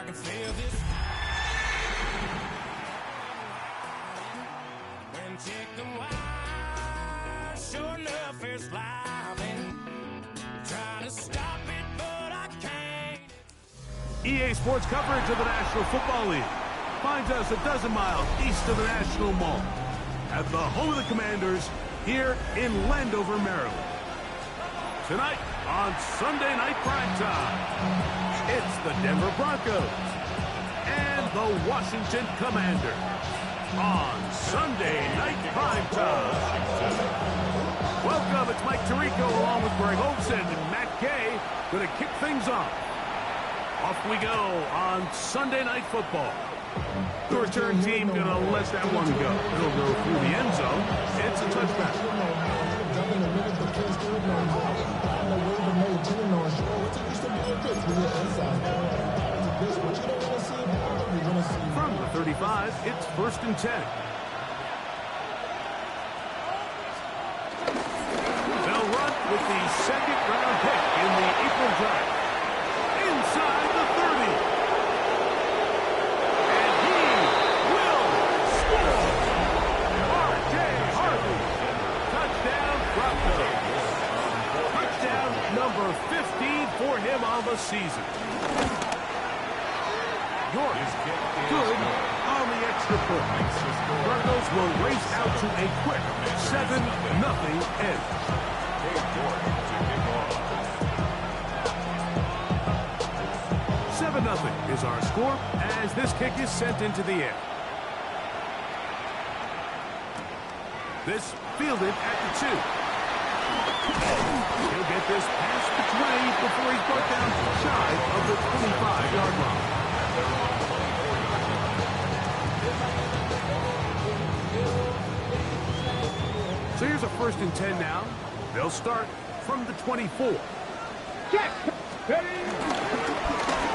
I can feel this. When chicken wire, sure enough, it's live and trying to stop it, but I can't. EA Sports coverage of the National Football League finds us a dozen miles east of the National Mall at the home of the Commanders here in Landover, Maryland. Tonight on Sunday Night Primetime, it's the Denver Broncos and the Washington Commanders on Sunday Night Primetime. Welcome, it's Mike Tirico along with Greg Olsen and Matt Gay going to kick things off. Off we go on Sunday Night Football. The return team going to let that one go. It'll go through the end zone. It's a touchback. From the 35, it's 1st and 10. They'll run with the second-round pick in the April draft. Inside the 30. And he will score. R.J. Harvey. Touchdown, Broncos. Touchdown number 15 for him on the season. York good on the extra point. Broncos will race out to a quick 7-0 end. 7-0 is our score as this kick is sent into the air. This fielded at the 2. He'll get this past the 20 before he's brought down shy of the 25-yard line. So here's a 1st and 10 now. They'll start from the 24. Check. Ready.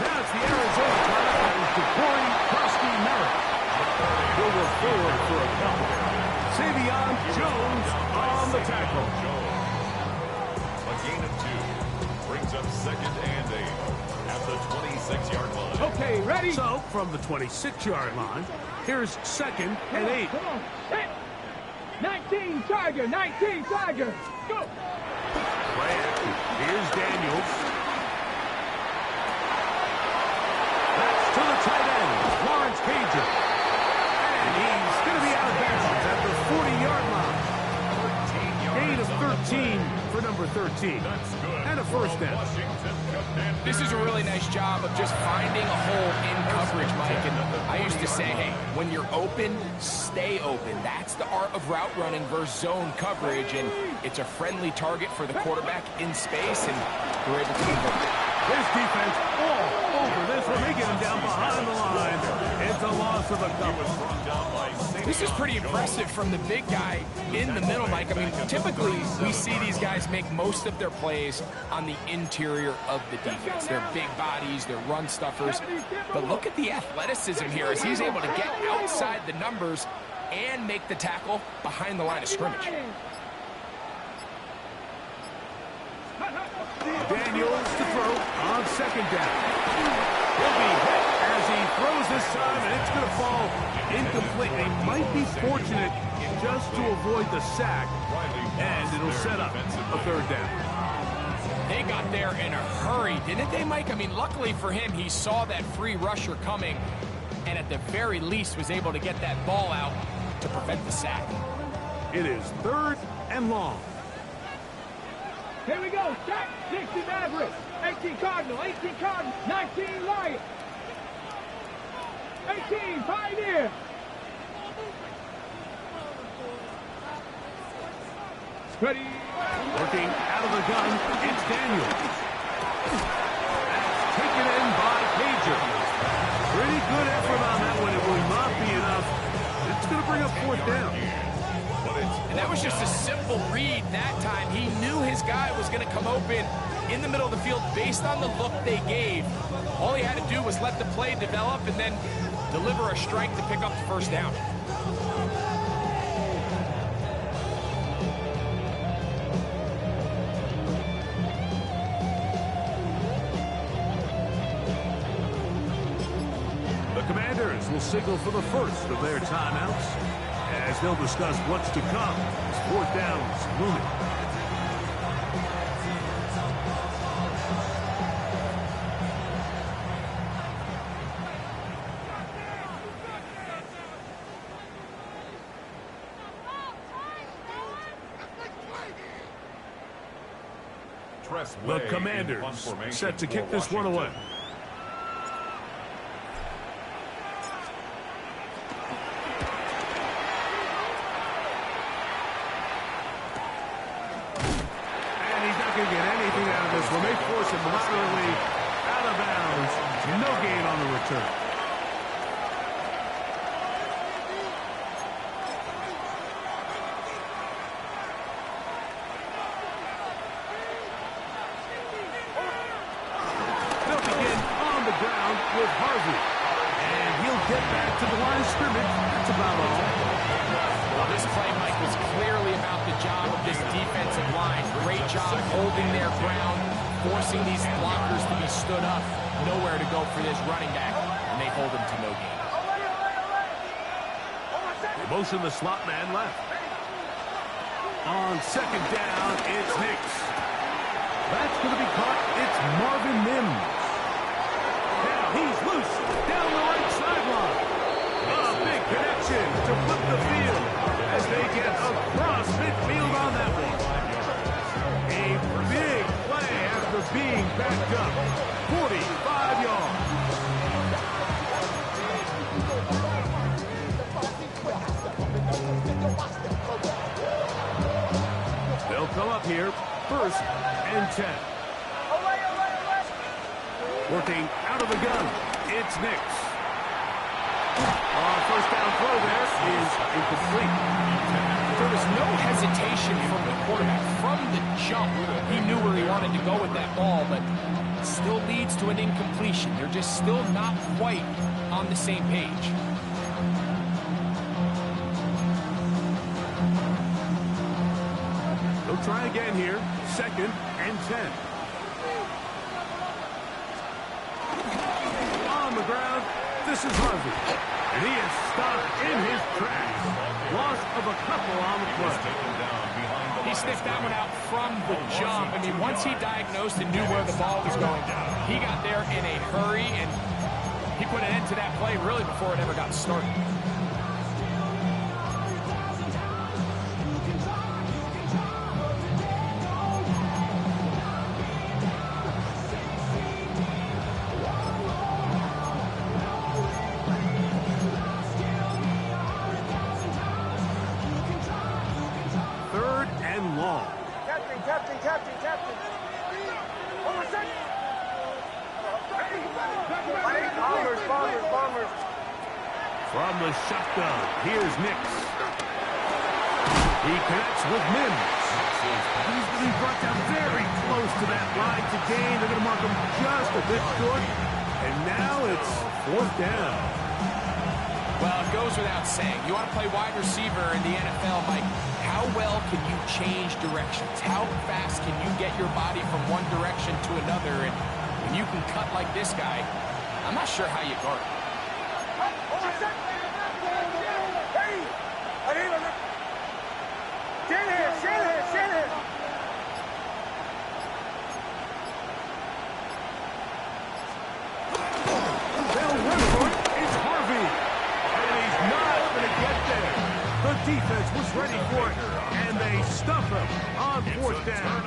Now it's the Arizona Cardinals deploying Krusty Merritt. He'll go forward for a count. Savion Jones on the tackle. A gain of 2 brings up 2nd and 8 at the 26-yard line. Okay, ready. So from the 26-yard line, here's 2nd and 8. Come on. Hit. 19 Tiger. 19 Tiger. Go. Play action. Here's Daniels. That's to the tight end, Lawrence Cager. And he's going to be out of bounds at the 40-yard line. Gain of 13 for number 13. And a 1st down. This is a really nice job of just finding a hole in coverage, Mike. And I used to say, hey, when you're open, stay open. That's the art of route running versus zone coverage. And it's a friendly target for the quarterback in space, and we're able to convert it. His defense all over this one. They get him down behind the line. It's a loss of a couple. This is pretty impressive from the big guy in the middle, Mike. I mean, typically we see these guys make most of their plays on the interior of the defense. They're big bodies, they're run stuffers. But look at the athleticism here as he's able to get outside the numbers and make the tackle behind the line of scrimmage. Daniels to throw on 2nd down. He'll be hit as he throws this time, and it's going to fall incomplete. They might be fortunate just to avoid the sack, and it'll set up a 3rd down. They got there in a hurry, didn't they, Mike? I mean, luckily for him, he saw that free rusher coming, and at the very least was able to get that ball out to prevent the sack. It is 3rd and long. Here we go. Check. 60 Maverick. 18 Cardinal. 18 Cardinal. 19 Lion. 18 Pioneer. Ready. Working out of the gun, it's Daniels. That's taken in by Cager. Pretty good effort on that one. It will not be enough. It's going to bring up 4th down. And that was just a simple read that time. He knew his guy was going to come open in the middle of the field based on the look they gave. All he had to do was let the play develop and then deliver a strike to pick up the 1st down. Commanders will signal for the first of their timeouts as they'll discuss what's to come as fourth downs looming. The Commanders set to kick this one away. And he's not going to get anything out of this one. They force him moderately out of bounds. No gain on the return. With Harvey, and he'll get back to the line of scrimmage. That's about all. Well, this play, Mike, was clearly about the job of this defensive line. Great job holding their ground, forcing these blockers to be stood up. Nowhere to go for this running back, and they hold him to no gain. They motion the slot man left. On second down, it's Hicks. That's going to be caught. It's Marvin Mims. He's loose down the right sideline. A big connection to flip the field as they get across midfield on that one. A big play after being backed up. 45 yards. They'll come up here, 1st and 10. Working out of the gun, it's Nix. First down throw there is incomplete. There was no hesitation from the quarterback. From the jump, he knew where he wanted to go with that ball, but still leads to an incompletion. They're just still not quite on the same page. They'll try again here, 2nd and 10. The ground. This is Harvey. And he is stopped in his tracks. Loss of a couple on the play. He sniffed that one out from the jump. I mean, once he diagnosed and knew where the ball was going, he got there in a hurry, and he put an end to that play really before it ever got started. Captain. Bombers. From the shotgun, here's Nix. He connects with Mims. He's going to be brought down very close to that line to gain. They're going to mark him just a bit short. And now it's 4th down. Well, it goes without saying. You want to play wide receiver in the NFL, Mike. How well can you change directions? How fast can you get your body from one direction to another? And when you can cut like this guy, I'm not sure how you guard it. Shanahan. They'll run for it. It's Harvey. And he's not going to get there. The defense was ready for it, and they stuff him on 4th down.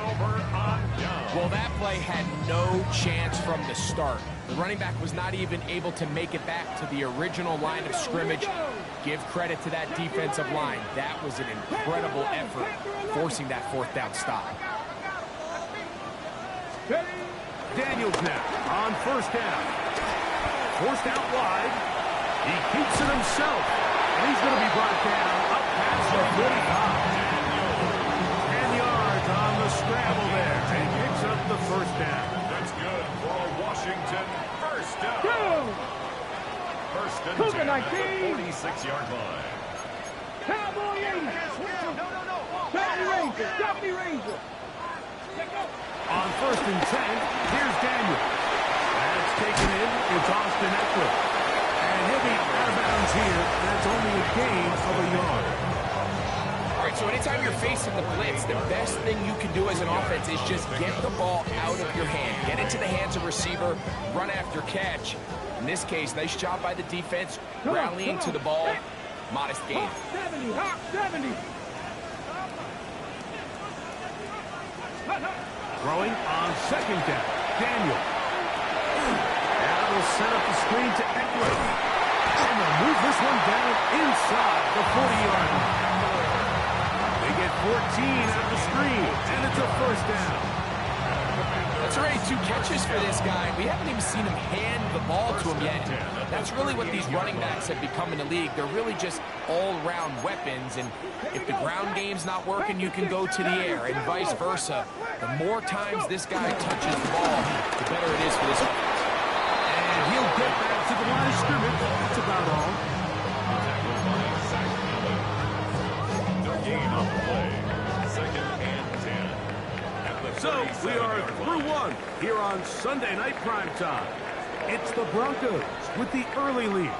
Well, that play had no chance from the start. The running back was not even able to make it back to the original line of scrimmage. Give credit to that defensive line. That was an incredible effort, forcing that 4th down stop. Daniels now on 1st down. Forced out wide. He keeps it himself. And he's going to be brought down up past the 45. 10 yards on the scramble there. And picks up the 1st down. That's good for Washington. 1st down. Go! 1st and 10 at the 46-yard line. Cowboy 80. Deputy Ranger. On 1st and 10, here's Daniel. That's taken in. It's Austin Eckler. And he'll So anytime you're facing the blitz, the best thing you can do as an offense is just get the ball out of your hand. Get into the hands of receiver, run after catch. In this case, nice job by the defense, rallying to the ball. Modest gain. Hawk 70, Hawk 70. Throwing on second down. Daniel. Now they'll set up the screen to Eckler. And they'll move this one down inside the 40-yard line. They get 14 out of the screen, and it's a first down. That's already 2 catches for this guy. We haven't even seen him hand the ball to him yet. That's really what these running backs have become in the league. They're really just all-round weapons, and if the ground game's not working, you can go to the air, and vice versa. The more times this guy touches the ball, the better it is for this offense. And he'll get back to the line of scrimmage. That's about all. No gain on the play. Second and 10. So we are through one here on Sunday Night Primetime. It's the Broncos with the early lead.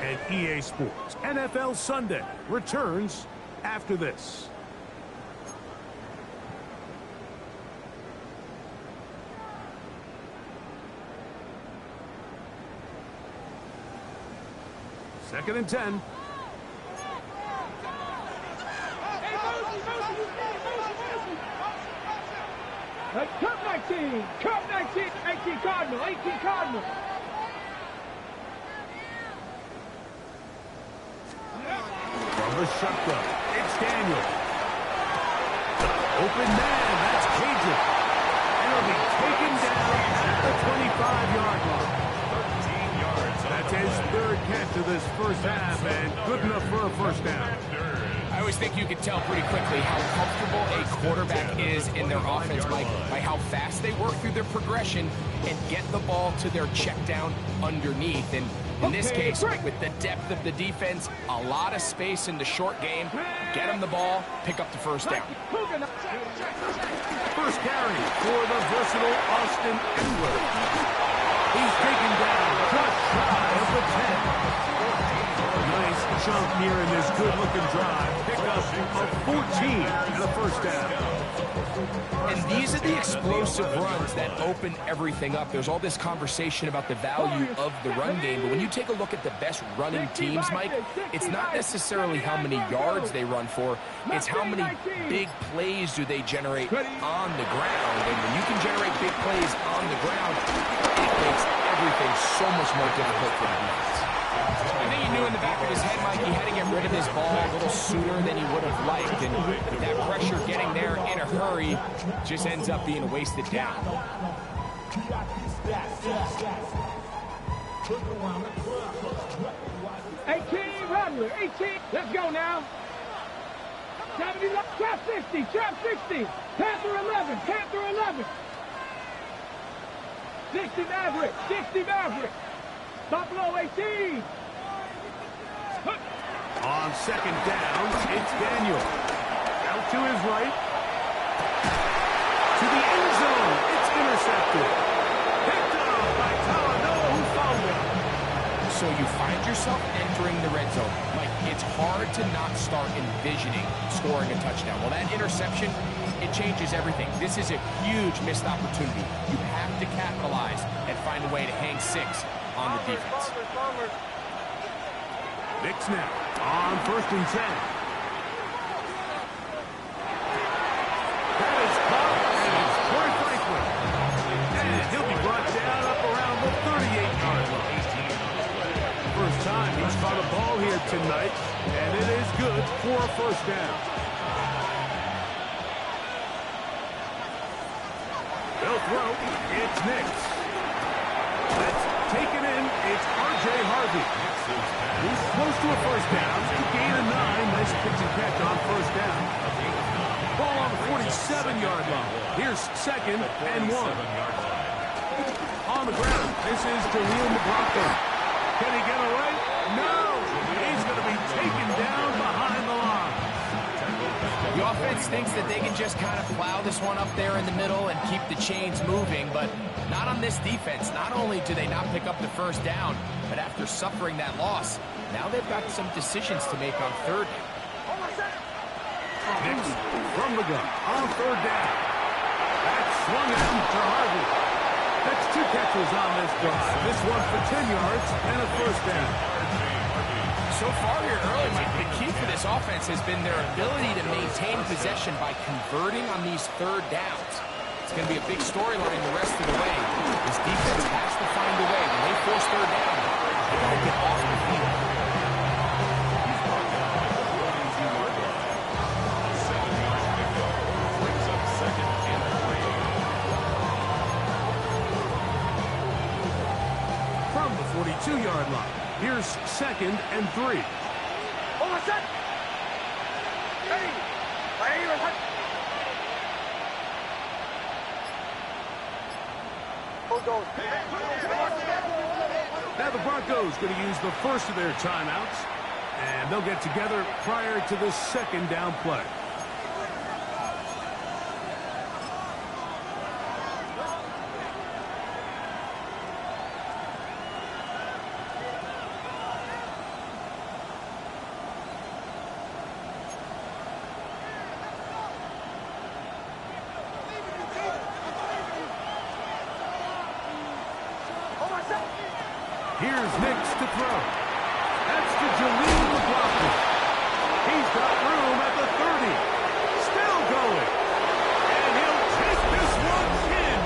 And EA Sports NFL Sunday returns after this. Second and 10. Cup 19, Cup 19, 18 Cardinal, 18 Cardinal. From the shotgun, it's Daniel. Open man, that's Cajun. And he'll be taken down at the 25-yard line. 13 yards. That's his third catch of this first half, and good enough for a first down. I always think you can tell pretty quickly how comfortable a quarterback is in their offense, Mike, by how fast they work through their progression and get the ball to their check down underneath. And in this case, with the depth of the defense, a lot of space in the short game, get them the ball, pick up the first down. First carry for the versatile Austin Eckler. He's taken down just shy of the 10. Nice chunk here in this good-looking drive. Pick up of 14 and a first down. And these are the explosive runs that open everything up. There's all this conversation about the value of the run game, but when you take a look at the best running teams, Mike, it's not necessarily how many yards they run for, it's how many big plays do they generate on the ground. And when you can generate big plays on the ground, it makes everything so much more difficult for the defense. I think he knew in the back of his head, Mike, he had to get rid of his ball a little sooner than he would have liked. And that pressure getting there in a hurry just ends up being a wasted down. 18, Rodler, 18. Let's go now. 70, trap 60, trap 60. Panther 11, Panther 11. 60 Maverick, 60 Maverick. Buffalo 18. On second down, it's Daniel. Out to his right. To the end zone. It's intercepted. Picked up by Talanoa, who found it. So you find yourself entering the red zone. Like, it's hard to not start envisioning scoring a touchdown. Well, that interception, it changes everything. This is a huge missed opportunity. You have to capitalize and find a way to hang 6 on the defense. Nick snap on first and 10. That is caught, and it's Troy Franklin. And he'll be brought down up around the 38-yard line. First time he's caught a ball here tonight, and it is good for a first down. They'll throw. It's Nix. That's taken in. It's R.J. Harvey. He's close to a first down. Gain of 9. Nice pitch and catch on first down. Ball on the 47-yard line. Here's second and 1. On the ground, this is Jaleel McLaughlin. Can he get away? No! He's going to be taken down behind the line. The offense thinks that they can just kind of plow this one up there in the middle and keep the chains moving, but not on this defense. Not only do they not pick up the first down, but after suffering that loss, now they've got some decisions to make on third. Next, from the gun, on third down. That's swung out to Harvey. That's 2 catches on this drive. This one for 10 yards and a first down. So far here early, Mike, the key for this offense has been their ability to maintain possession by converting on these third downs. It's going to be a big storyline the rest of the way. This defense has to find a way. When they force third down, they got to get off the field. From the 42-yard line, here's 2nd and 3. Now the Broncos going to use the first of their timeouts, and they'll get together prior to the 2nd down play. Here's Nix to throw. That's to Jaleel McLaughlin. He's got room at the 30. Still going. And he'll take this one in.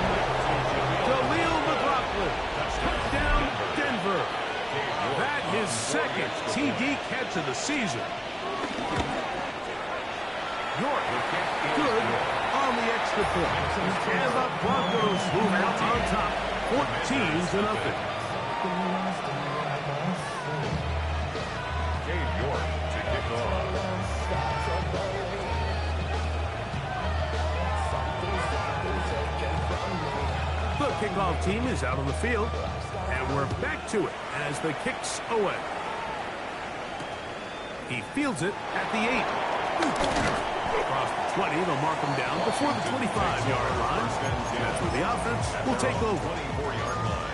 Jaleel McLaughlin. Touchdown, Denver. That his 2nd TD catch of the season. York good on the extra point. And the Broncos move out on top. 14-0. The kickoff team is out on the field, and we're back to it as the kick's away. He fields it at the 8. Across the 20, they'll mark him down before the 25-yard line. That's where the offense will take over. 24-yard line.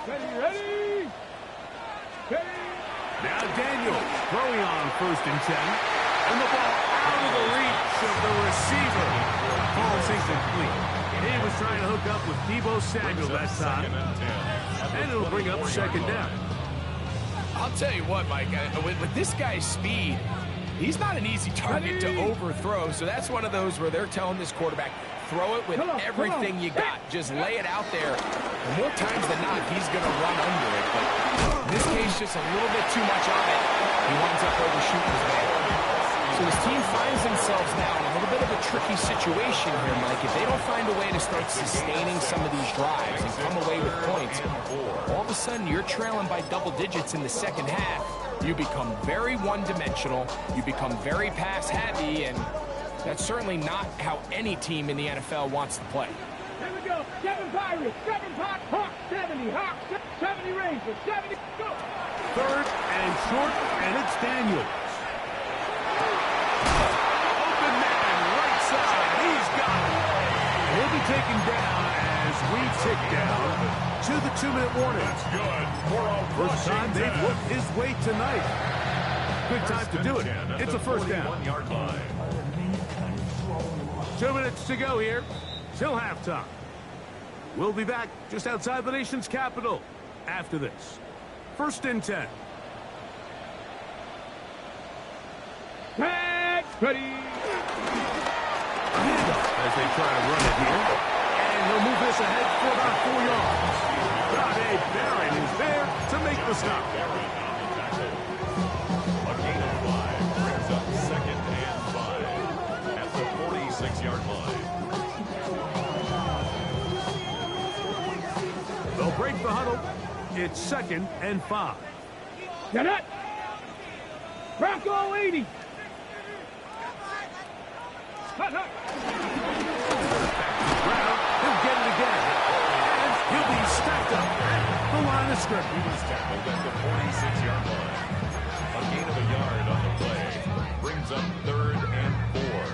Ready? Now Daniels throwing on 1st and 10. And the ball out of the reach of the receiver. Ball's incomplete. He was trying to hook up with Deebo Samuel that time. And it'll bring up 2nd down. I'll tell you what, Mike, with this guy's speed, he's not an easy target to overthrow. So that's one of those where they're telling this quarterback, throw it with everything you got. Just lay it out there. More times than not, he's going to run under it. But in this case, just a little bit too much on it. He winds up overshooting his man. So his team finds themselves now in a little bit of a tricky situation here, Mike. If they don't find a way to start sustaining some of these drives and come away with points, all of a sudden you're trailing by double digits in the 2nd half. You become very one-dimensional. You become very pass-heavy, and that's certainly not how any team in the NFL wants to play. Here we go. 7 Pirates, 7 Hawks, 70, Hawks, 70 Rangers, 70, go. 3rd and short, and it's Daniels. Open man, right side. He's got it. He'll be taken down as we tick down to the 2-minute warning. That's good. First time they've worked his way tonight. Good time to do it. It's a first down. 41-yard line. 2 minutes to go here till halftime. We'll be back just outside the nation's capital after this. 1st and 10. Tag, ready. As they try to run it here. And he'll move this ahead for about 4 yards. Dante Barron is there to make the stop. A gain of 5 brings up 2nd and 5 at the 46-yard line. They'll break the huddle. It's 2nd and 5. Get it. Bronco 80. Hut, hut. Brown, he'll get it again. And he'll be stacked up at the line of scrimmage. He was tackled at the 46-yard line. A gain of a yard on the play brings up 3rd and 4.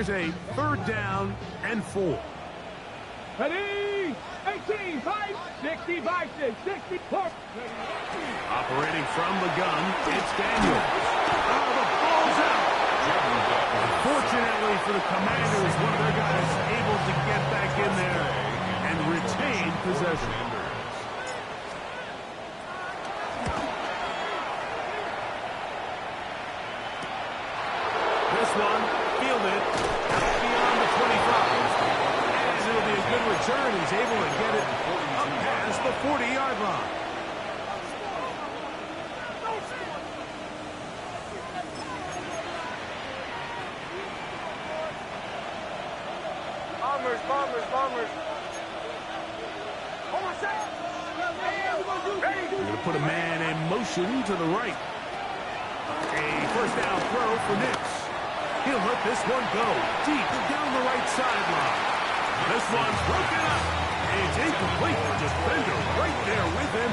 Here's a 3rd down and 4. Ready? 18, 5, 60, 5, 6, 64. Operating from the gun, it's Daniels. Oh, the ball's out. Unfortunately for the Commanders, one of their guys able to get back in there and retain possession. This one, fielded out beyond the 25. And it'll be a good return. He's able to get it up past the 40-yard line. Bombers. We're going to put a man in motion to the right. A 1st down throw for Nix. He'll let this one go deep down the right sideline. This one's broken up. It's incomplete. The defender right there with him.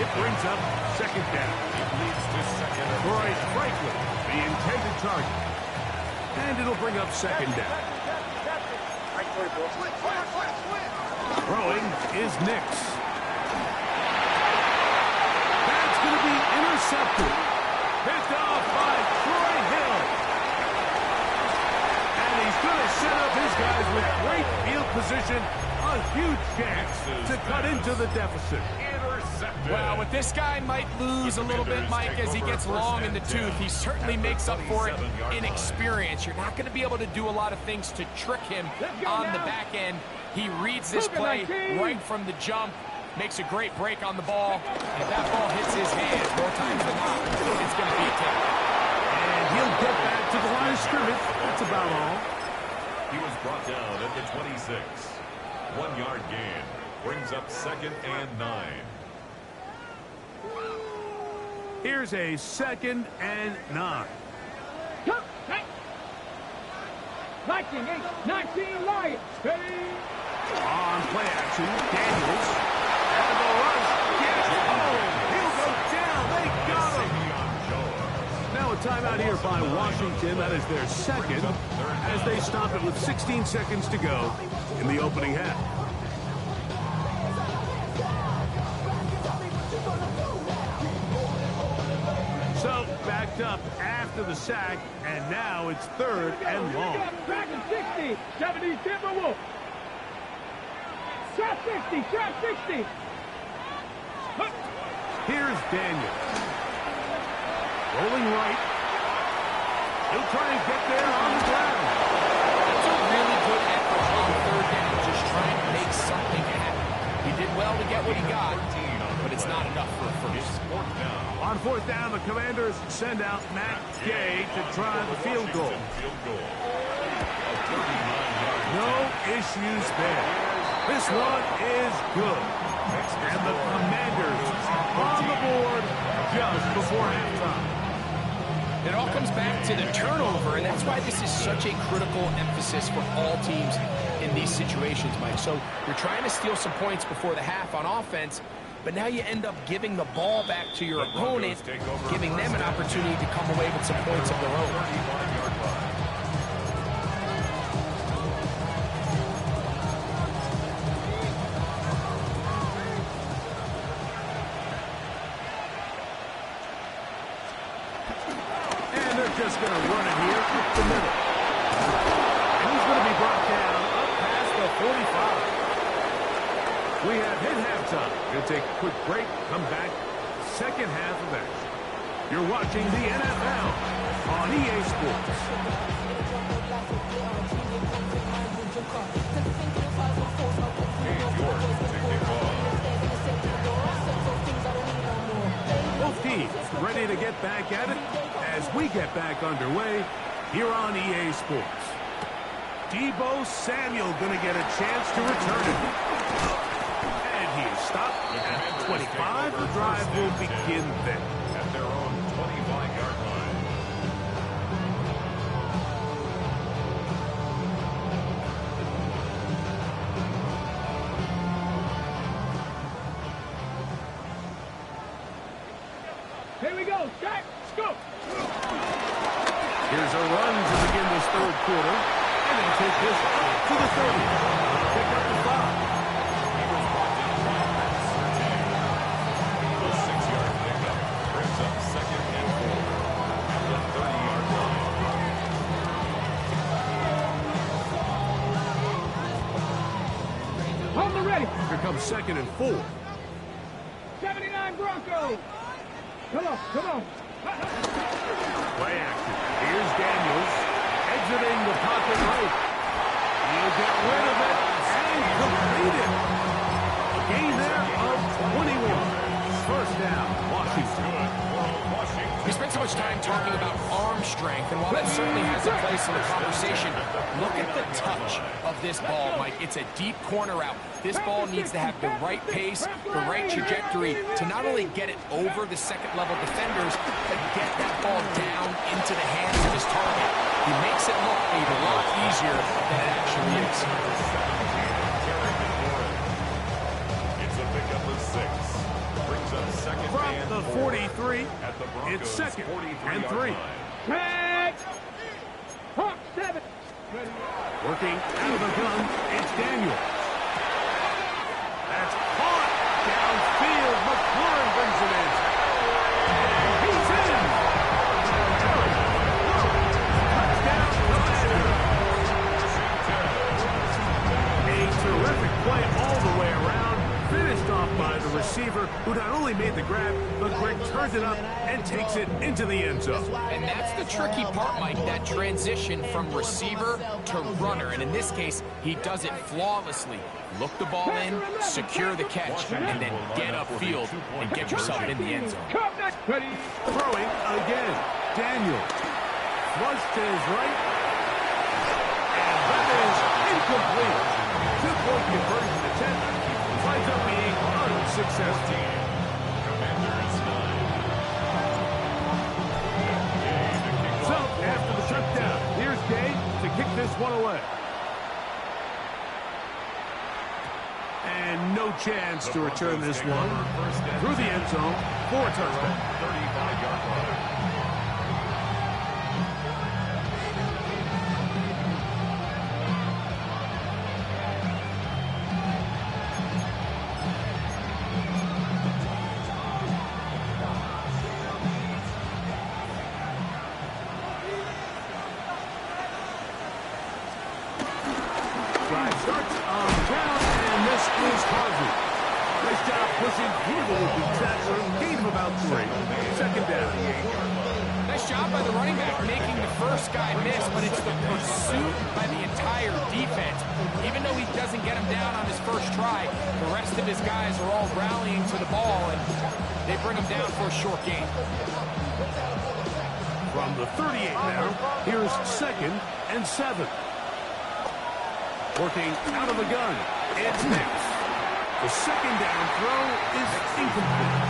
It brings up 2nd down. It leads to 2nd. Troy Franklin, the intended target. And it'll bring up 2nd down. Throwing is Nix. That's going to be intercepted. Picked off by Troy Hill. And he's going to set up his guys with great field position. A huge chance to cut into the deficit. Intercepted. Well, with this guy might lose a little bit, Mike, as he gets long in the tooth. He certainly makes up for it in experience. You're not going to be able to do a lot of things to trick him on the back end. He reads this play right from the jump, makes a great break on the ball. And if that ball hits his hands more times than not, it's going to be a take. And he'll get back to the line of scrimmage. That's about all. He was brought down at the 26. 1-yard gain. Brings up 2nd and 9. Here's a 2nd and 9. 19, 19 Lions. Ready? On play action, Daniels. And the rush gets home. He'll go down. They got him. Now a timeout here by Washington. That is their 2nd as they stop it with 16 seconds to go in the opening half. So backed up after the sack, and now it's 3rd and long. Back at 60. 70 Timberwolves. Trap 60. Trap 60. Here's Daniels. Rolling right. He'll try and get there on the ground. That's a really good effort on 3rd down, just trying to make something happen. He did well to get what he got, but it's not enough for a first. On 4th down, the Commanders send out Matt Gay to try the field goal. No issues there. This one is good. And the Commanders on the board just before halftime. It all comes back to the turnover, and that's why this is such a critical emphasis for all teams in these situations, Mike. So you're trying to steal some points before the half on offense, but now you end up giving the ball back to your opponent, giving them an opportunity to come away with some points of their own. Just going to run it here up the middle. And he's going to be brought down up past the 45. We have hit halftime. Going to take a quick break, come back, 2nd half of action. You're watching the NFL on EA Sports. Both teams ready to get back at it as we get back underway here on EA Sports. Deebo Samuel going to get a chance to return it. And he is stopped at 25. The drive will begin then. At their own 25-yard line. Here we go. Jack, scoop. Here's a run to begin this 3rd quarter. And they take this up to the 30. Pick up the 5. He was brought down by Matt Surtain. The 6-yard pickup brings up 2nd and 4 at the 30-yard line. On the ready. Here comes 2nd and 4. 79 Broncos. Come on, come on. Play action. Here's Daniels exiting the pocket right. He'll get rid of it and complete it. A gain there of 21. First down, Washington. We spent so much time talking about arm strength, and while that certainly has a place in the conversation, look at the touch of this ball, Mike. It's a deep corner out. This ball needs to have the right pace, the right trajectory to not only get it over the second-level defenders, but get that ball down into the hands of his target. He makes it look a lot easier than it actually is. It's a pickup of 6. Brings up 2nd From and the 4 43, at the it's Broncos' 2nd 43-yard and 3. line. Tag. Hawk 7. Working out of the gun, it's Daniels. That's caught downfield. McLaurin brings it in. And he's in. Touchdown, Commander. A terrific play all the way around. Finished off by the receiver, who not only made the grab, but Greg turns it up and takes it into the end zone. And that's the tricky part, Mike, that transition from receiver to runner. And in this case, he does it flawlessly. Look the ball in, secure the catch, and then get upfield and get yourself in the end zone. Ready. Throwing again. Daniel. Flush to his right. And that is incomplete. 2-point conversion attempt. Winds up being unsuccessful. Commanders 9. So, after the touchdown, here's Gay to kick this one away. And no chance to return this one through the end zone for a touchdown. 35-yard line. Drive starts on the ground, and this is Harvey. Nice job pushing through the looping tackler. Gain of about 3. Second down. Nice job by the running back making the first guy miss, but it's the pursuit by the entire defense. Even though he doesn't get him down on his first try, the rest of his guys are all rallying to the ball, and they bring him down for a short gain. From the 38 now, here's 2nd and 7. Working out of the gun, it's next. The second down throw is incomplete.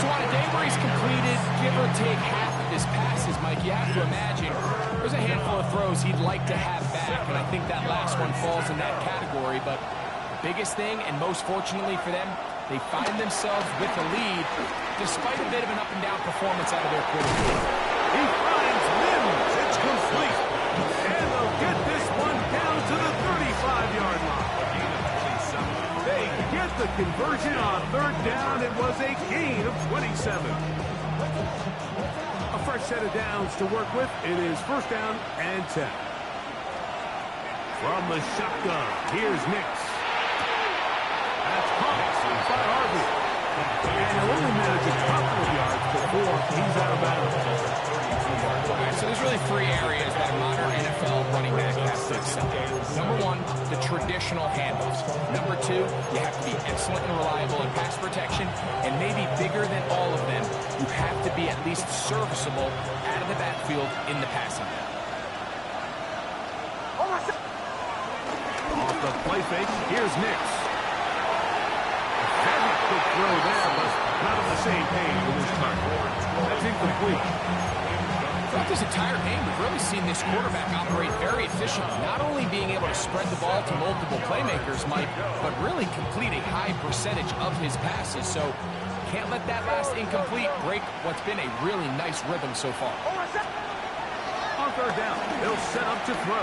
So on a day where he's completed, give or take half of his passes, Mike, you have to imagine there's a handful of throws he'd like to have back, and I think that last one falls in that category. But the biggest thing, and most fortunately for them, they find themselves with the lead despite a bit of an up-and-down performance out of their quarterback. He finds Mims. It's complete. And they'll get this one down to the 35-yard line. They get the conversion on third down. It was a gain of 27. A fresh set of downs to work with. It is first down and 10. From the shotgun, here's Nix. That's caught by Harvey. And he'll only manage a couple of yards before he's out of bounds. All right, so there's really 3 areas that a modern NFL running back has to excel. Number 1, the traditional handoffs. Number 2, you have to be excellent and reliable in pass protection, and maybe bigger than all of them, you have to be at least serviceable out of the backfield in the passing game. Off the play fake, here's Nix. A very quick throw there, but not on the same page with his target. That's incomplete. Throughout this entire game, we've really seen this quarterback operate very efficiently, not only being able to spread the ball to multiple playmakers, Mike, but really complete a high percentage of his passes. So can't let that last incomplete break what's been a really nice rhythm so far. On third down, they'll set up to throw.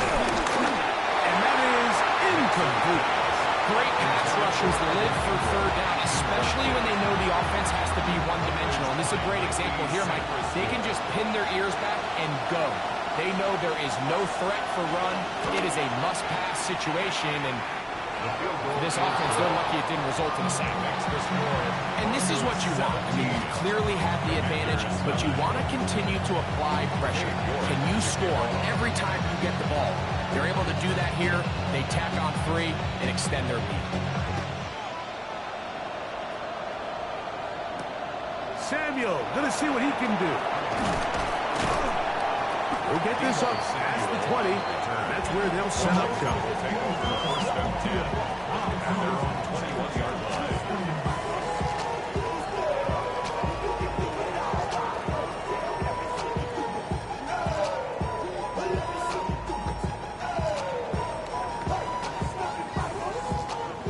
And that is incomplete. Great pass rushers live for third down, especially when they know the offense has to be one-dimensional. And this is a great example here, Mike. They can just pin their ears back and go. They know there is no threat for run. It is a must-pass situation, and for this offense, they're lucky it didn't result in a sack. And this is what you want. I mean, you clearly have the advantage, but you want to continue to apply pressure. Can you score every time you get the ball? They're able to do that here. They tack on 3 and extend their lead. Samuel, gonna see what he can do. We'll get this up past the 20. That's where they'll set up shop. Will take over first and 10 at their own 21-yard line.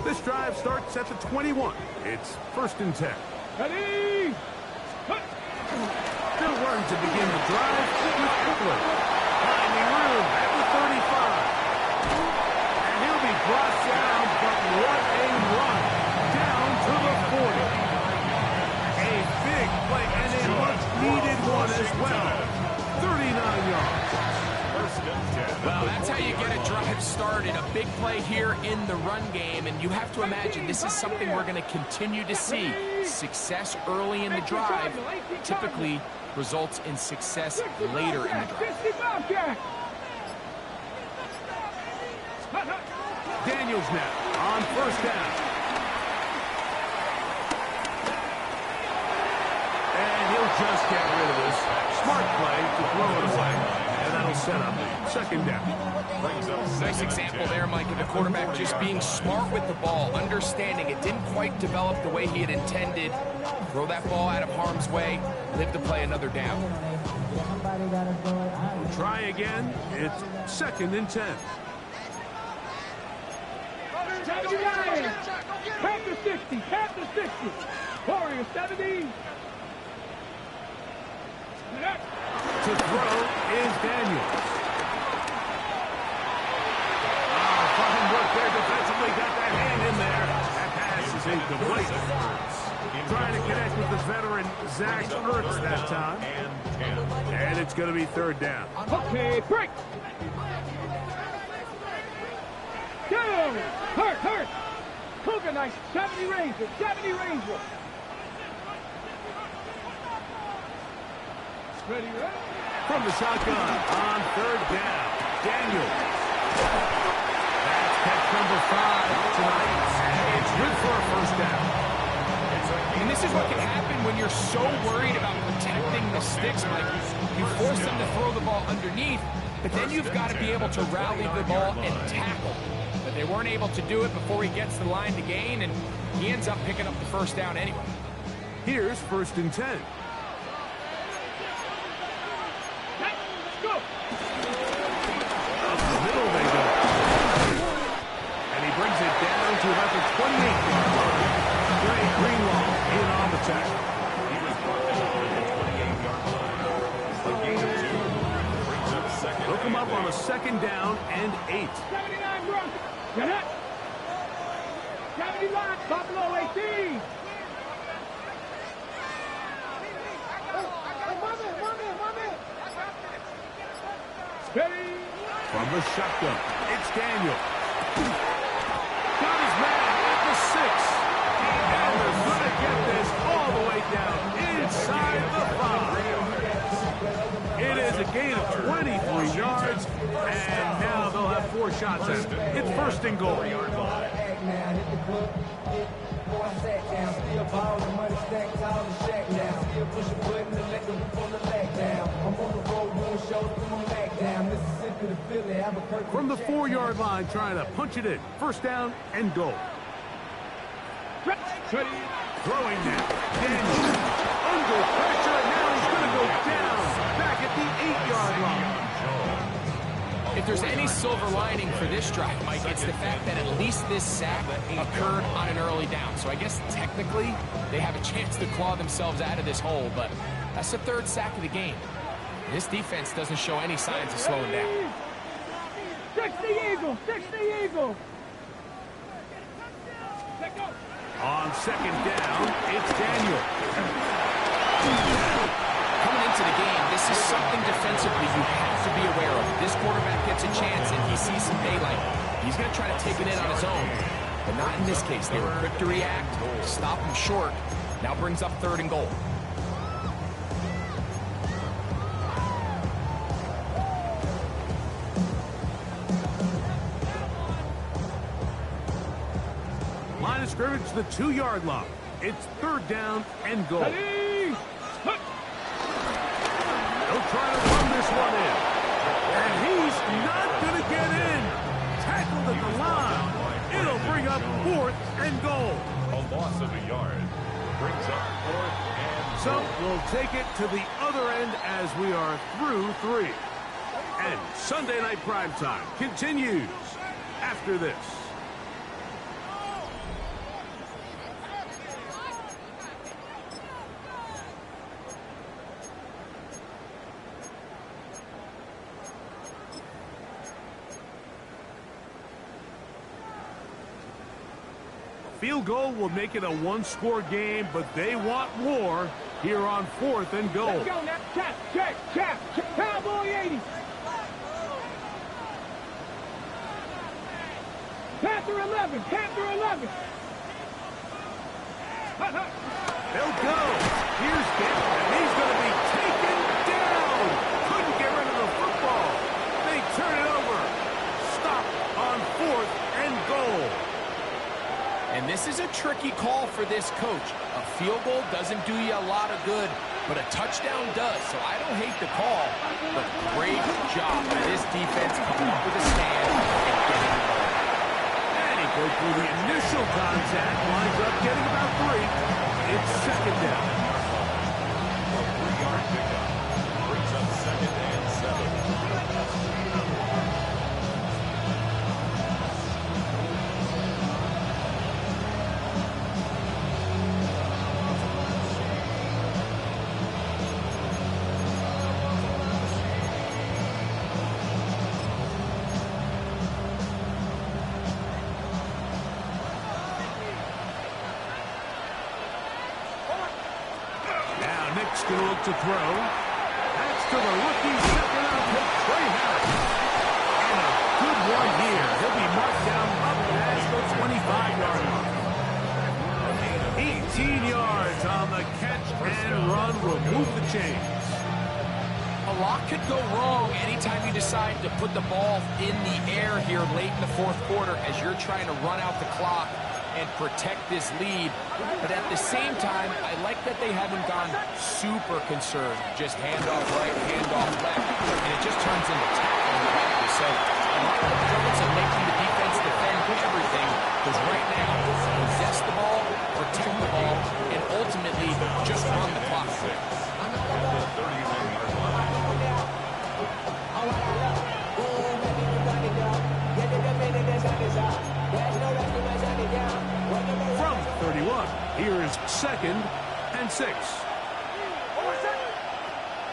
This drive starts at the 21. It's first and 10. Ready? Still running to begin the drive with Eckler. Finding room at the 35. And he'll be brought down, but what a run. Down to the 40. A big play and a much-needed one as well. 39 yards. Well, that's how you get a drive started. A big play here in the run game, and you have to imagine this is something we're going to continue to see. Success early in the drive typically results in success later in the drive. Daniels now on first down. And he'll just get rid of this. Smart play to throw it away. And that'll set up second down. Nice example there, Mike, of the quarterback just being smart with the ball, understanding it didn't quite develop the way he had intended. Throw that ball out of harm's way, live to play another down. Try again. It's second and 10. Panther 60, Panther 60. Warrior 70. To throw is Daniels. Fine work there defensively. Got that hand in there. That pass is incomplete. Trying to connect with the veteran Zach Ertz that time. And it's going to be third down. Okay, break. Go. Hurt. Cougar nice. 70 Ranger. 70 Ranger. Ready, ready. From the shotgun on third down. Daniels. That's catch number 5 tonight. And it's good for a first down. And this is what can happen when you're so worried about protecting the sticks, Mike. You force them to throw the ball underneath, but then you've got to be able to rally the ball and tackle. But they weren't able to do it before he gets the line to gain, and he ends up picking up the first down anyway. Here's first and 10. To about the 28-yard line. Greg Greenlaw in on the tackle. He was brought down at the 28-yard line. A gain of 2 brings up second. Look him up on a second down and 8. 79 Broncos. Get it. 79 Buffalo 18. Steady. From the shotgun, it's Daniel. Got his man at the 6. And they're going to get this all the way down inside the 5. It is a gain of 23 yards, and now they'll have 4 shots at it. It's first and goal. From the 4-yard line, trying to punch it in. First down and goal. Throwing now. Daniels under pressure, and now he's going to go down back at the 8-yard line. If there's any silver lining for this drive, Mike, it's the fact that at least this sack occurred on an early down. So I guess technically they have a chance to claw themselves out of this hole, but that's the 3rd sack of the game. This defense doesn't show any signs of slowing down. 60 Eagles, 60 Eagles. Let go. On second down, it's Daniel. Coming into the game, this is something defensively you have to be aware of. This quarterback gets a chance and he sees some daylight. He's going to try to take it in on his own, but not in this case. They were quick to react, stop him short. Now brings up 3rd and goal. Line of scrimmage to the 2-yard line. It's 3rd down and goal. Ready? Look. They'll try to run this one in. And he's not going to get in. Tackled at the line. It'll bring up 4th and goal. A loss of a yard brings up 4th and So we'll take it to the other end as we are through 3. And Sunday Night Primetime continues after this. Field goal will make it a 1-score game, but they want more here on 4th and goal. Let's go now. Check. Cowboy 80. Panther 11. They'll go. Here's Kent, and he's going to be taken down. Couldn't get rid of the football. They turn it over. Stop on 4th and goal. And this is a tricky call for this coach. A field goal doesn't do you a lot of good, but a touchdown does. So I don't hate the call, but great job by this defense coming up with a stand and getting the ball. And he broke through the initial contact, winds up getting about 3. It's 2nd down. a 3-yard pickup. Brings up 2nd and 7. Nick's going to look to throw. That's to the rookie second-round pick, Trey Harris. And a good one here. He'll be marked down up past the 25-yard line. 18 yards on the catch and run will move the chains. A lot could go wrong anytime you decide to put the ball in the air here late in the 4th quarter as you're trying to run out the clock and protect this lead. But at the same time, I like that they haven't gone super conserved. Just handoff right, handoff left, and it just turns into tackling practice. So a lot of the purpose of making the defense defend everything is right now possess the ball, protect the ball, and ultimately just run the clock. At the 31-yard line. From 31, here is 2nd and 6.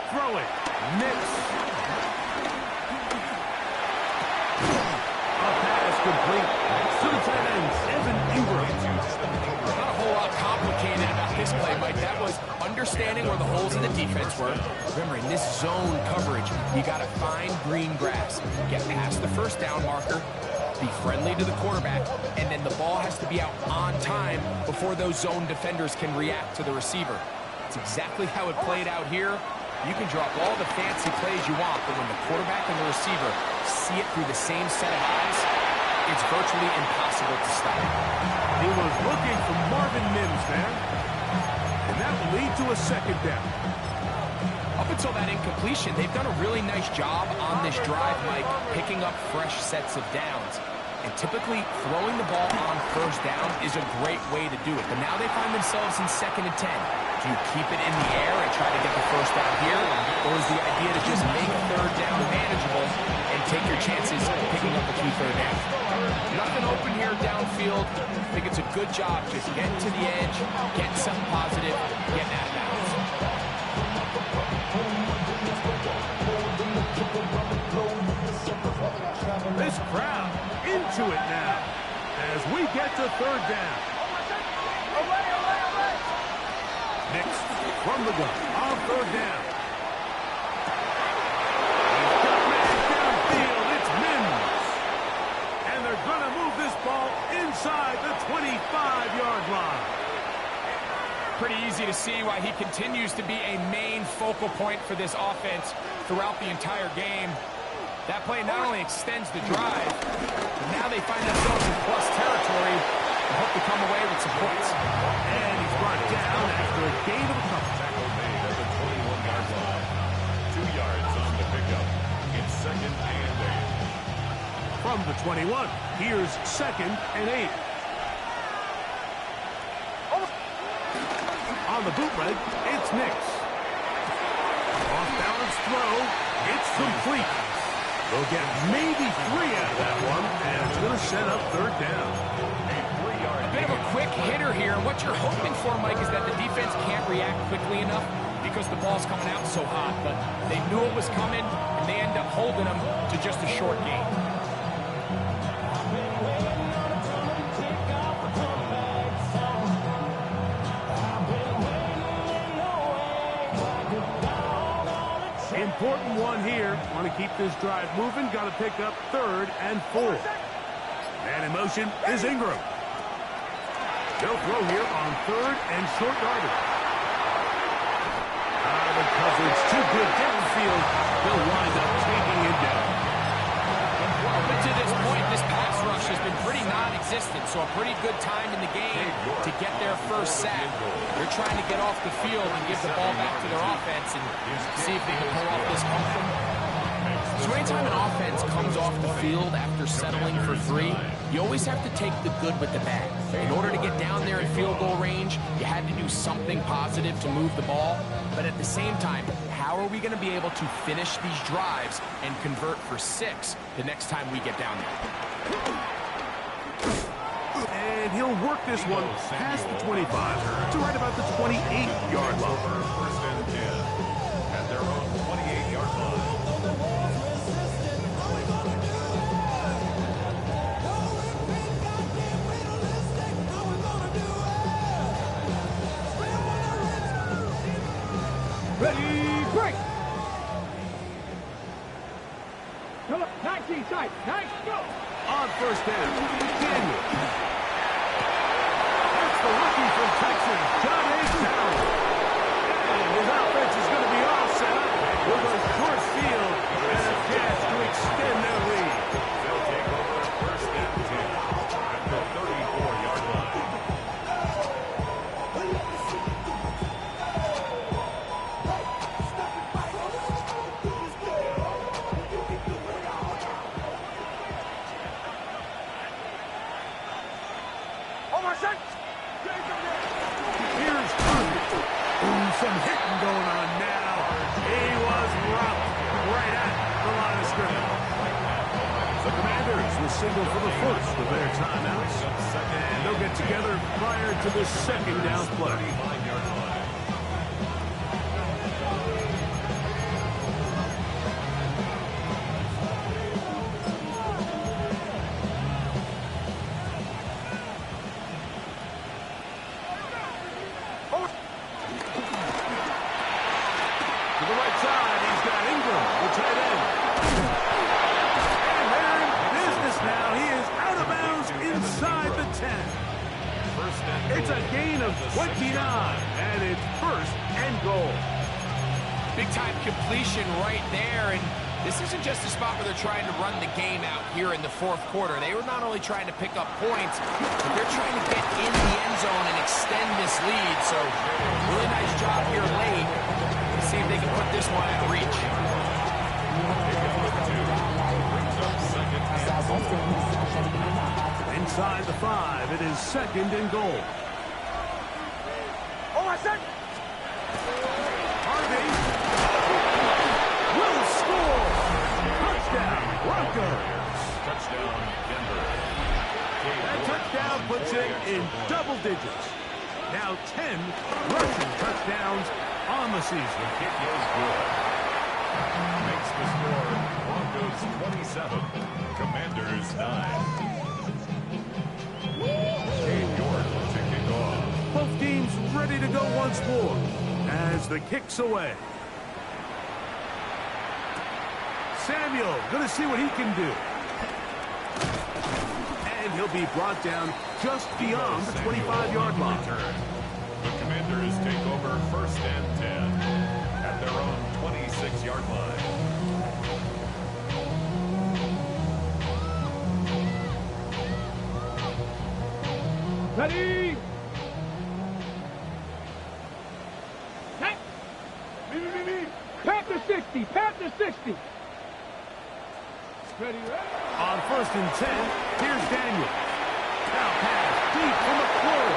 Throw it. Miss. A pass complete to the tight end, Evan Ingram. Not a whole lot complicated about this play, Mike. That was understanding where the holes in the defense were. Remember, in this zone coverage, you got to find green grass, get past the 1st down marker, be friendly to the quarterback, and then the ball has to be out on time before those zone defenders can react to the receiver. It's exactly how it played out here. You can drop all the fancy plays you want, but when the quarterback and the receiver see it through the same set of eyes, it's virtually impossible to stop. He was looking for Marvin Mims there. And that will lead to a 2nd down. Up until that incompletion, they've done a really nice job on this drive, Mike, picking up fresh sets of downs. And typically, throwing the ball on 1st down is a great way to do it. But now they find themselves in 2nd and 10. Do you keep it in the air and try to get the 1st down here? Or is the idea to just make 3rd down manageable and take your chances picking up a key 3rd down? Nothing open here downfield. I think it's a good job just getting to the edge, getting something positive, getting out of bounds. This crowd into it now as we get to third down. Next, from the gun on third down. He's got man downfield. It's Mims. And they're going to move this ball inside the 25-yard line. Pretty easy to see why he continues to be a main focal point for this offense throughout the entire game. That play not only extends the drive, but now they find themselves in plus territory and hope to come away with some points. And he's brought down after a gain of a couple. Tackle made at the 21-yard line. 2 yards on the pickup. It's 2nd and 8. From the 21, here's 2nd and 8. On the bootleg, it's Nix. Off-balance throw. It's complete. They'll get maybe 3 out of that one, and it's going to set up third down. A bit of a quick hitter here. What you're hoping for, Mike, is that the defense can't react quickly enough because the ball's coming out so hot. But they knew it was coming, and they end up holding them to just a short gain. Important one here. Want to keep this drive moving. Got to pick up 3rd and 4. And in motion is Ingram. They'll throw here on 3rd and short yardage. The coverage too good downfield. They'll wind up taking it down. But to this point, this pass rush has been pretty non-existent, so a pretty good time in the game to get their first sack. They're trying to get off the field and give the ball back to their offense and see if they can pull off this comeback. So anytime an offense comes off the field after settling for 3, you always have to take the good with the bad. In order to get down there in field goal range, you had to do something positive to move the ball. But at the same time, how are we going to be able to finish these drives and convert for 6 the next time we get down there? And he'll work this one past the 25 to right about the 28-yard line. 1st and 10 at their own 28-yard line. Ready, break! 19 tight, 9, go! On 1st down, Daniel. That's the rookie from Texas, John A. Town. And his offense is going to be all set up with a short field and a chance to extend their lead. They'll take over 1st and 10 at the 34-yard line. Here's Kirby. Some hitting going on now. He was rocked right at the line of scrimmage. The Commanders will signal for the first of their timeouts. And they'll get together prior to the 2nd down play. 35-yard line. To the right side, he's got Ingram, the tight end. And they're in business now. He is out of bounds inside the 10. It's a gain of 29, and it's 1st and goal. Big-time completion right there, and this isn't just a spot where they're trying to run the game out here in the 4th quarter. They were not only trying to pick up points, but they're trying to get in the end zone and extend this lead. So, really nice job here late. Let's see if they can put this one out of reach. Inside the 5, it is 2nd and goal. Harvey will score. Touchdown, Broncos. Touchdown, Denver. That touchdown puts it in double digits. Now 10 rushing touchdowns on the season. Kick is good. Makes the score Broncos 27, Commanders 9. Cade York to kick off. Both teams ready to go once more as the kick's away. Samuel going to see what he can do. And he'll be brought down just beyond the 25-yard line. The Commanders take over 1st and 10 at their own 26-yard line. Ready? Panther 60, Panther 60. Ready, ready. On 1st and 10, here's Daniel. Now pass deep from McClure.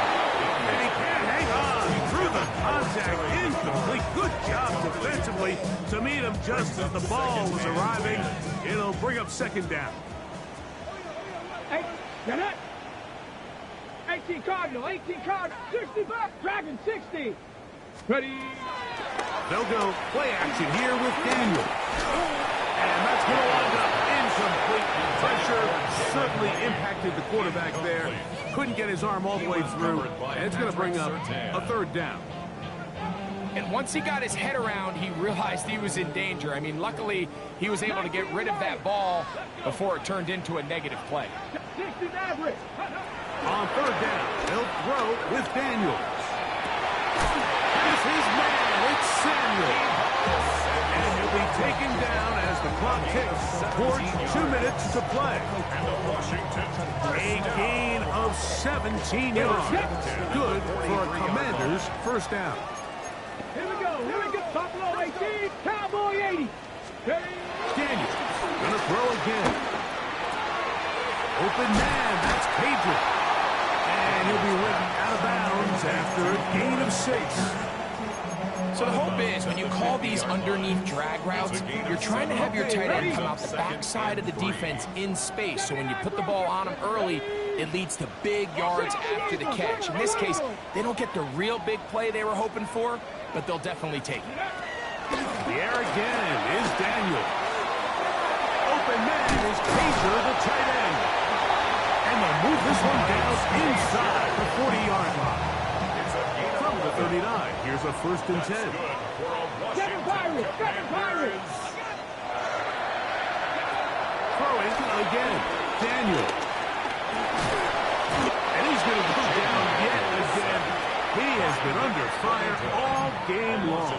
And he can't hang on through the contact. Incomplete. Good job defensively to meet him just as the ball was arriving. It'll bring up 2nd down. Hey, get it. 18 Cardinal, 18 Cardinal, 65, Dragon 60. Ready? They'll go play action here with Daniel. And that's going to wind up incomplete. Pressure certainly impacted the quarterback there. Couldn't get his arm all the way through. And it's going to bring up a 3rd down. And once he got his head around, he realized he was in danger. I mean, luckily, he was able to get rid of that ball before it turned into a negative play. 60 Maverick. On 3rd down, they'll throw with Daniels. Here's his man. It's Samuel. And he'll be taken down as the clock ticks towards 2 minutes to play. A gain of 17 yards. Good for a Commander's 1st down. Here we go, Buffalo 18, Cowboy 80. Daniels gonna throw again. Open man, that's Pedro. And he'll be ridden out of bounds after a gain of 6. So the hope is when you call these underneath drag routes, you're trying to have your tight end come out the backside of the defense in space. So when you put the ball on him early, it leads to big yards after the catch. In this case, they don't get the real big play they were hoping for, but they'll definitely take it. The air again is Daniel. Open man is Pacer, the tight end. And they'll move this one down inside the 40-yard line. From the 39, here's a 1st and 10. 7 Pirates. Throwing again, Daniel. And he's going to go down yet again. He has been under fire all game long.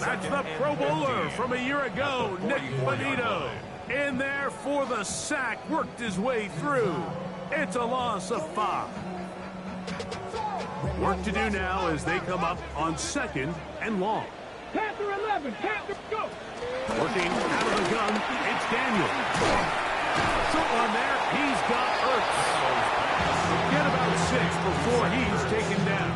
That's the Pro Bowler from a year ago, Nick Bonito. In there for the sack, worked his way through. It's a loss of 5. Work to do now as they come up on 2nd and long. Panther 11, Panther, go. Working out of the gun, it's Daniel. Short one there, he's got Ertz. Get about 6 before he's taken down.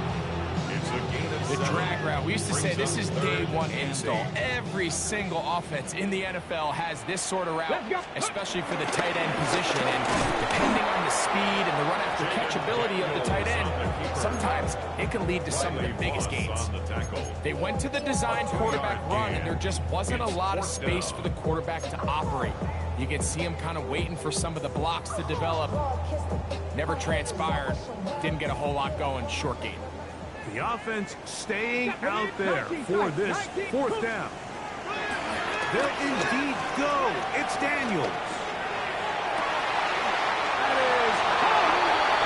The drag route, we used to say this is day 1 install. Every single offense in the NFL has this sort of route, especially for the tight end position. And depending on the speed and the run after catch ability of the tight end, sometimes it can lead to some of the biggest gains. They went to the designed quarterback run, and there just wasn't a lot of space for the quarterback to operate. You can see him kind of waiting for some of the blocks to develop. Never transpired. Didn't get a whole lot going. Short game. The offense staying out there for this 4th down. They'll indeed go. It's Daniels. That is.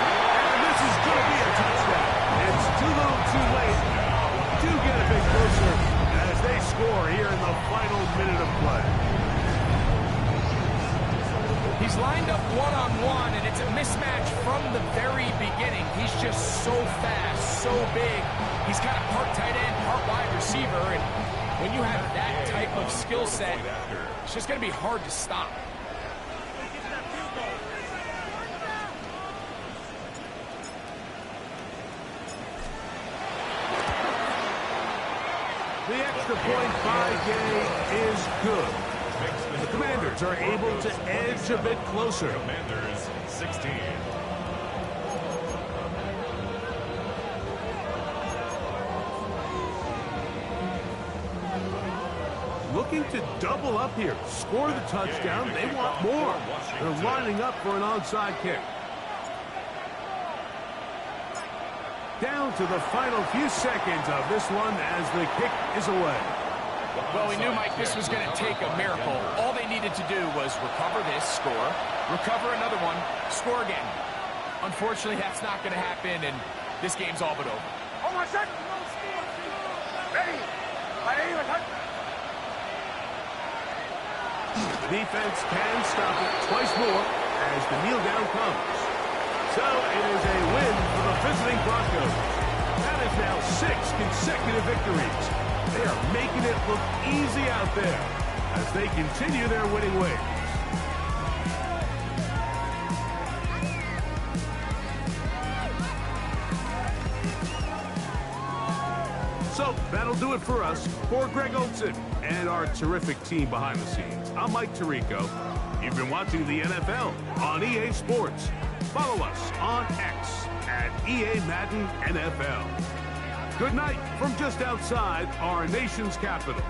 And this is going to be a touchdown. It's too little too late. Do get a bit closer as they score here in the final minute of play. He's lined up one-on-one, and it's a mismatch from the very beginning. He's just so fast, so big. He's kind of part tight end, part wide receiver, and when you have that type of skill set, it's just going to be hard to stop. The extra point by Gay is good. The Commanders are able to edge a bit closer. Commanders 16. looking to double up here. Score the touchdown. They want more. They're lining up for an onside kick. Down to the final few seconds of this one as the kick is away. Well, we knew, Mike, this was going to take a miracle. All they needed to do was recover this, score, recover another one, score again. Unfortunately, that's not going to happen, and this game's all but over. Defense can stop it twice more as the kneel down comes. So it is a win for the visiting Broncos. That is now 6 consecutive victories. They are making it look easy out there as they continue their winning ways. So that'll do it for us. For Greg Olson and our terrific team behind the scenes, I'm Mike Tirico. You've been watching the NFL on EA Sports. Follow us on X at EA Madden NFL. Good night from just outside our nation's capital.